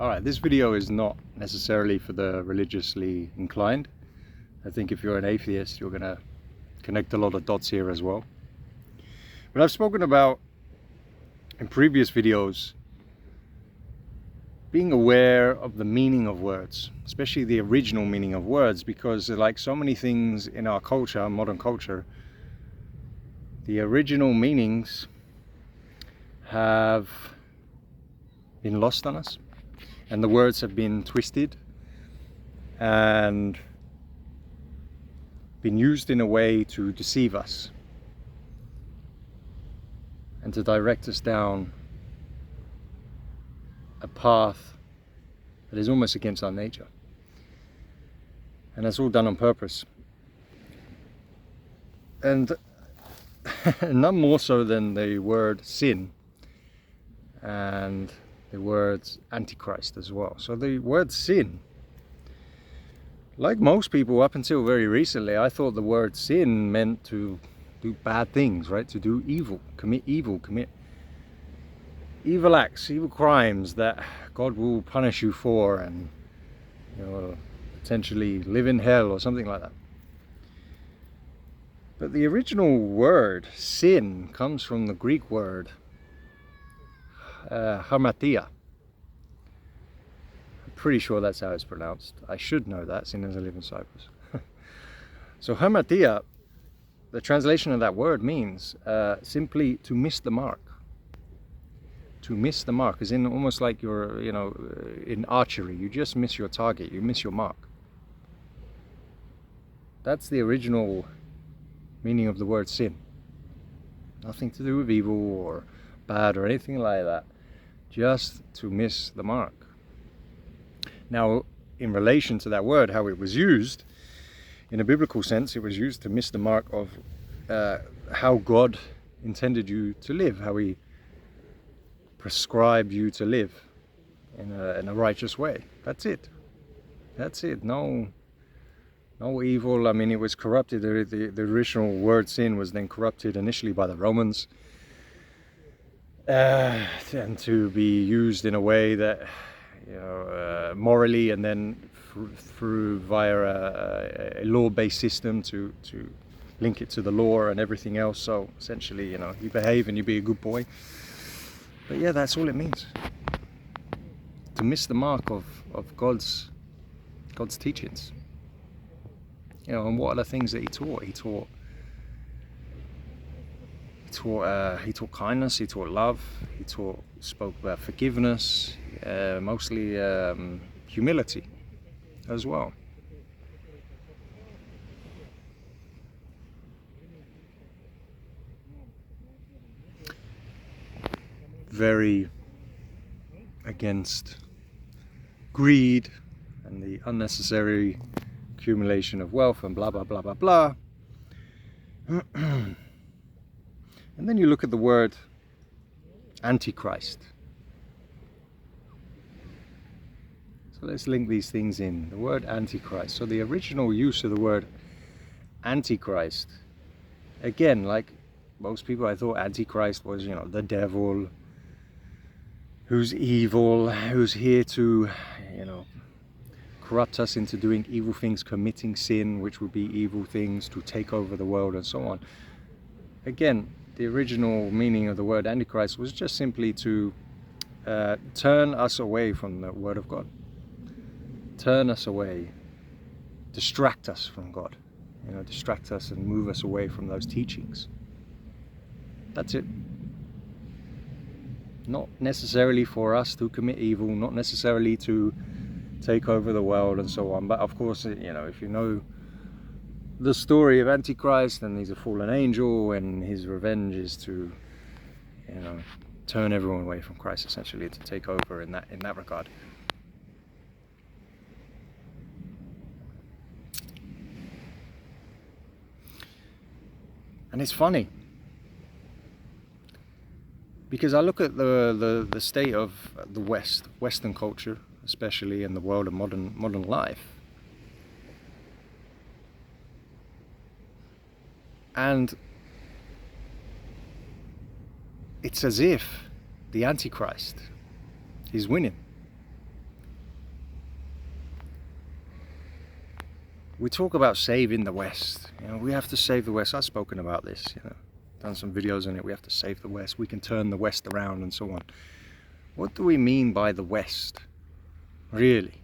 Alright, this video is not necessarily for the religiously inclined. I think if you're an atheist, you're going to connect a lot of dots here as well. But I've spoken about, in previous videos, being aware of the meaning of words, especially the original meaning of words, because like so many things in our culture, modern culture, the original meanings have been lost on us. And the words have been twisted and been used in a way to deceive us and to direct us down a path that is almost against our nature. And that's all done on purpose. And none more so than the word sin and the words antichrist as well. So the word sin, like most people up until very recently, I thought the word sin meant to do bad things, right? To do evil, commit evil acts, evil crimes that God will punish you for, and potentially live in hell or something like that. But the original word sin comes from the Greek word hamartia. I'm pretty sure that's how it's pronounced. I should know that, seeing as I live in Cyprus. So hamartia, the translation of that word means simply to miss the mark. To miss the mark, as in almost like you're, in archery, you just miss your target, you miss your mark. That's the original meaning of the word sin. Nothing to do with evil or bad or anything like that. Just to miss the mark. Now, in relation to that word, how it was used, in a biblical sense, it was used to miss the mark of how God intended you to live, how He prescribed you to live in a righteous way. That's it. That's it. No evil. I mean, it was corrupted. The original word sin was then corrupted initially by the Romans, and to be used in a way that morally, and then through via a law-based system to link it to the law and everything else. So essentially, you behave and you be a good boy. But yeah, that's all it means. To miss the mark of God's teachings. And what are the things that He taught? He taught kindness, He taught love, He spoke about forgiveness, mostly humility as well. Very against greed and the unnecessary accumulation of wealth and blah blah blah blah blah. And then you look at the word antichrist. So let's link these things in. The word antichrist. So the original use of the word antichrist, again, like most people, I thought antichrist was the devil, who's evil, who's here to corrupt us into doing evil things, committing sin, which would be evil things, to take over the world and so on. Again, the original meaning of the word antichrist was just simply to turn us away from the word of God. Turn us away, distract us from God, distract us and move us away from those teachings. That's it. Not necessarily for us to commit evil, not necessarily to take over the world and so on. But of course, if you know the story of Antichrist, then he's a fallen angel, and his revenge is to, turn everyone away from Christ, essentially, to take over in that regard. And it's funny, because I look at the state of the Western culture, especially in the world of modern life, and it's as if the Antichrist is winning. we talk about saving the West. You know, we have to save the West. I've spoken about this, you know, done some videos on it. We have to save the West. We can turn the West around and so on. What do we mean by the West, really?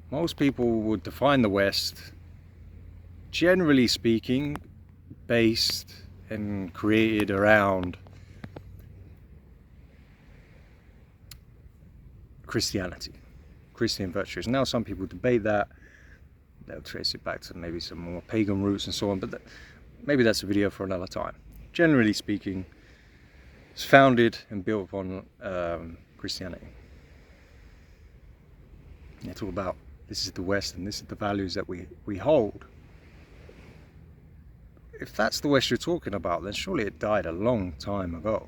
Most people would define the West, generally speaking, based and created around Christianity, Christian virtues. Now some people debate that. They'll trace it back to maybe some more pagan roots and so on, but maybe that's a video for another time. Generally speaking, it's founded and built upon Christianity. They talk about this is the West and this is the values that we hold. If that's the West you're talking about, then surely it died a long time ago.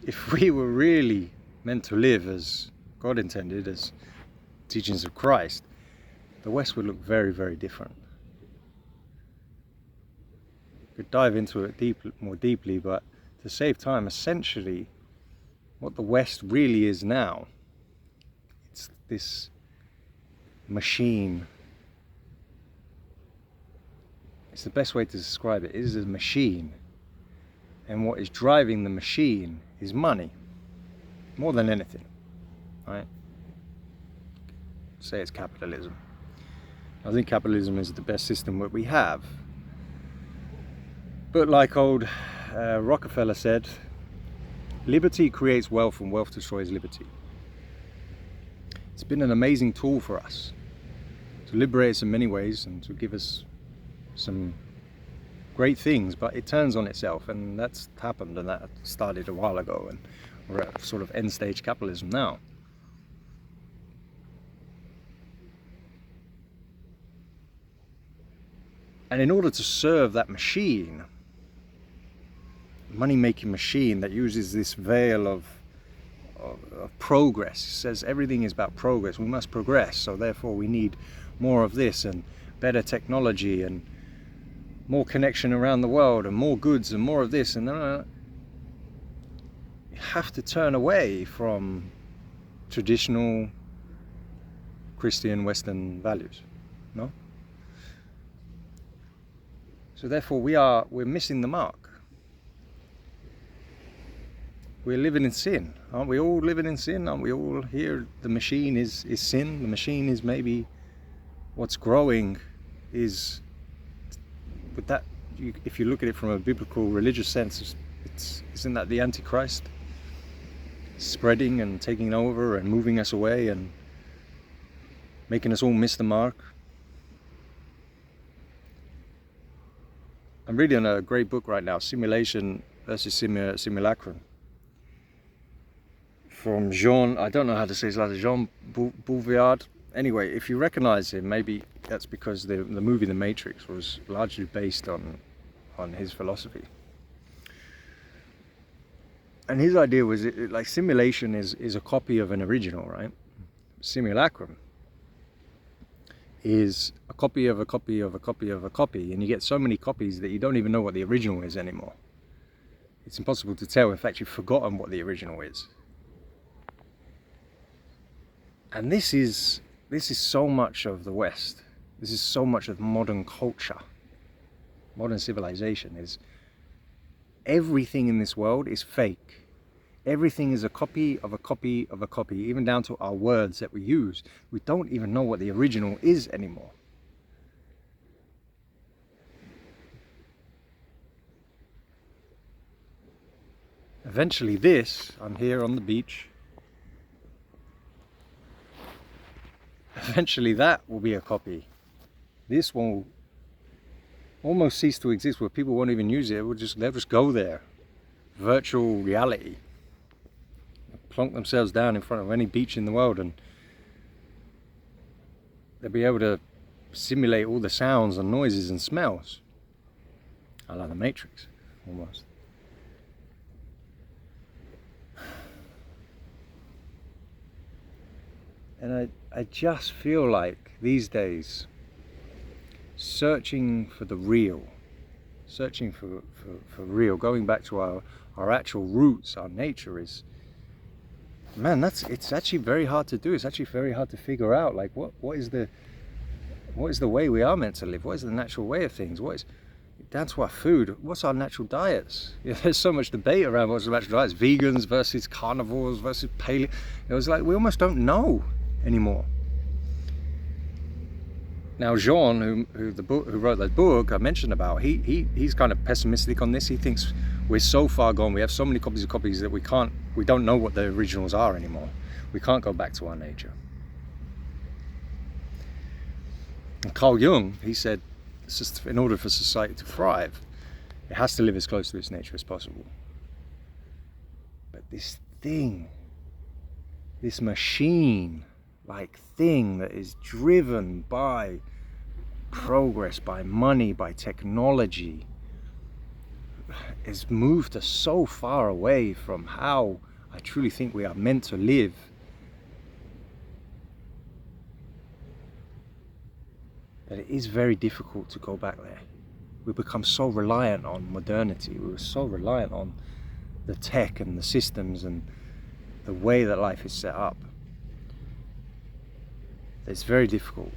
If we were really meant to live as God intended, as teachings of Christ, the West would look very, very different. We could dive into it more deeply, but to save time, essentially, what the West really is now, it's this machine. It's the best way to describe it. It is a machine. And what is driving the machine is money, more than anything, right? Say it's capitalism. I think capitalism is the best system that we have. But like old Rockefeller said, liberty creates wealth and wealth destroys liberty. It's been an amazing tool for us to liberate us in many ways and to give us some great things, but it turns on itself, and that's happened, and that started a while ago, and we're at sort of end stage capitalism now. And in order to serve that machine, money-making machine that uses this veil of progress, it says everything is about progress, we must progress, so therefore we need more of this and better technology and more connection around the world and more goods and more of this, and you have to turn away from traditional Christian Western values, no? So therefore we're missing the mark. We're living in sin. Aren't we all living in sin? Aren't we all here? The machine is sin. The machine is maybe what's growing is, but that, if you look at it from a biblical religious sense, isn't that the antichrist spreading and taking over and moving us away and making us all miss the mark? I'm reading a great book right now, Simulation versus Simulacrum, from Jean, I don't know how to say his last name, Jean Bouvard. Anyway, if you recognize him, maybe that's because the movie The Matrix was largely based on his philosophy. And his idea was, like, simulation is a copy of an original, right? Simulacrum is a copy of a copy of a copy of a copy, and you get so many copies that you don't even know what the original is anymore. It's impossible to tell. In fact, you've forgotten what the original is. And this is so much of the West. This is so much of modern culture, modern civilization. Is everything in this world is fake. Everything is a copy of a copy of a copy, even down to our words that we use. We don't even know what the original is anymore. Eventually I'm here on the beach. Eventually that will be a copy. This will almost cease to exist, where people won't even use it. They'll just go there. Virtual reality. Plonk themselves down in front of any beach in the world, and they'll be able to simulate all the sounds and noises and smells. I like the Matrix, almost. And I just feel like these days, searching for the real, searching for real, going back to our actual roots, our nature is, man, it's actually very hard to do. It's actually very hard to figure out, like, what is the way we are meant to live? What is the natural way of things? What is, down to our food, what's our natural diets? There's so much debate around what's the natural diets, vegans versus carnivores versus paleo. It was like, we almost don't know anymore. Now Jean, who wrote that book I mentioned about, he's kind of pessimistic on this. He thinks we're so far gone, we have so many copies that we don't know what the originals are anymore. We can't go back to our nature. And Carl Jung, he said, in order for society to thrive, it has to live as close to its nature as possible. But this thing, this machine-like thing that is driven by progress, by money, by technology, has moved us so far away from how I truly think we are meant to live. That it is very difficult to go back there. We become so reliant on modernity. We were so reliant on the tech and the systems and the way that life is set up. It's very difficult.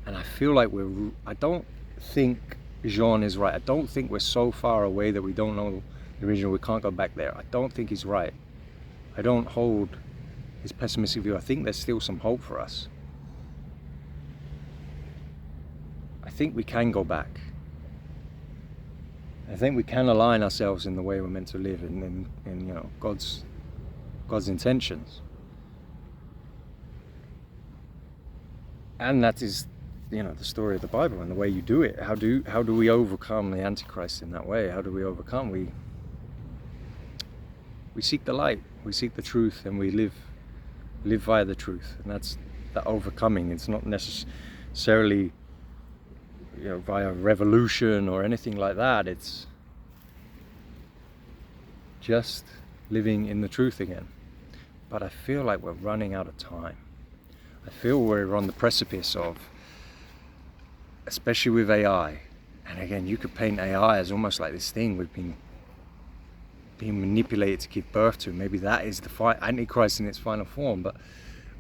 And I feel like I don't think Jean is right. I don't think we're so far away that we don't know the original, we can't go back there. I don't think he's right. I don't hold his pessimistic view. I think there's still some hope for us. I think we can go back. I think we can align ourselves in the way we're meant to live in you know, God's intentions. And that is, you know, the story of the Bible and the way you do it. How do we overcome the Antichrist in that way? How do we overcome? We seek the light, we seek the truth, and we live via the truth. And that's the overcoming. It's not necessarily, you know, via revolution or anything like that. It's just living in the truth again. But I feel like we're running out of time. I feel we're on the precipice of, especially with AI. And again, you could paint AI as almost like this thing we've been being manipulated to give birth to. Maybe that is the Antichrist in its final form. But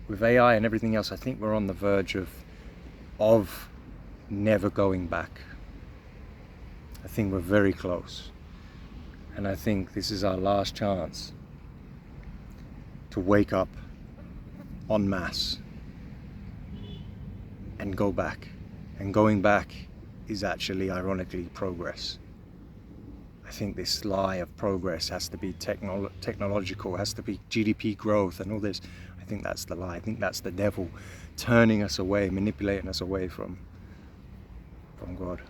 with AI and everything else, I think we're on the verge of never going back. I think we're very close. And I think this is our last chance to wake up en masse and go back. And going back is actually, ironically, progress. I think this lie of progress has to be technological, has to be GDP growth and all this. I think that's the lie. I think that's the devil turning us away, manipulating us away from God.